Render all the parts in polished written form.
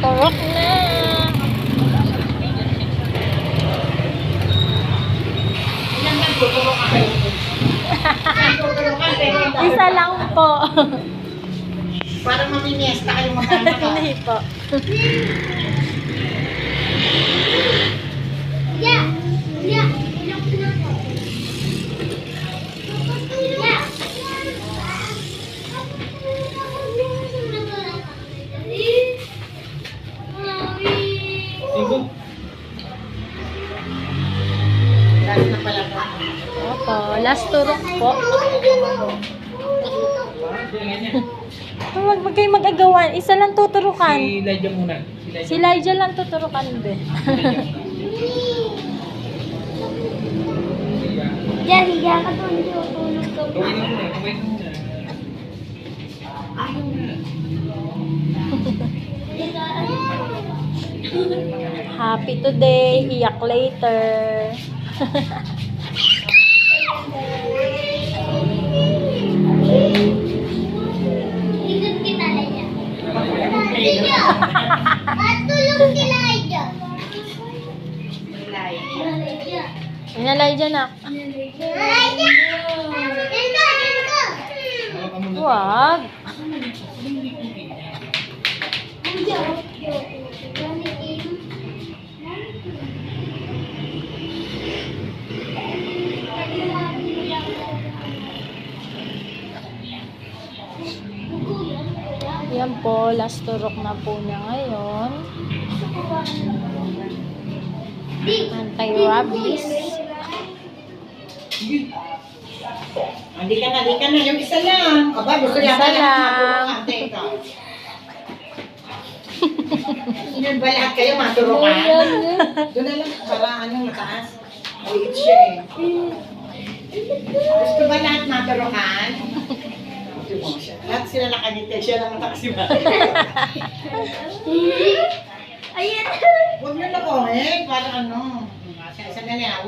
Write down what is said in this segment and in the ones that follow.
Turok na. Isa lang po. Para mamimiesta kayong magkano ka. Hindi po. Last na pala po. Opo, last turok po. Huwag kayo mag-agawan. Isa lang tuturukan. Si Lydia muna. Si Lydia lang tuturukan be. Higa ka to, hindi ko tulog ka. Gawin mo muna. Gawin mo muna. Ayaw na. Happy today, iyak later. Ikot kita na niya. Lydia! Matulog si Lydia. Lydia. Ina Lydia na. Lydia! Lydia! Huwag. Yan po, last turok na po niya ngayon. Anti-rabies. Hindi ka na. Yung isa lang. Aba, gusto Isa yata lang. Teka. Yun ba lahat kayo maturukan? Doon na lang para anong mataas. Maliit siya eh. Gusto ba lahat maturukan? Lahat sila nakagite. Siya lang nakasiba. Ayan. Huwag nyo na comment. Para ano. Sandali na.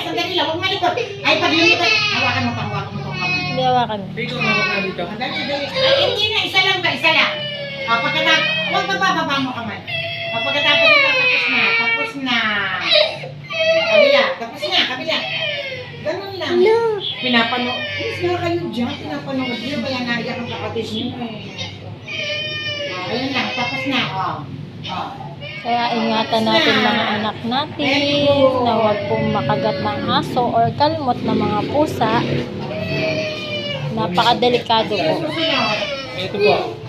Sandali lang. Huwag malikot. Ay, paglimutan. Hawakan mo itong kamay. Hindi hawakan. Ikaw na wag na dito. Dali. Ay, hindi na. Isa lang ba? Isa lang. Pagkatapos, huwag bababa mo kamay. Pagkatapos ito, tapos na. Kabila. Tapos na. Kabila. Ganun lang. Pinapanood. Please nga kayo dyan. Pinapanood nyo. Kaya naiyak ang kapatid nyo eh. Ayun lang. Tapos na. Kaya ingatan natin mga anak natin na huwag pong makagat ng aso or kalmot na mga pusa. Napakadelikado po. Ito po.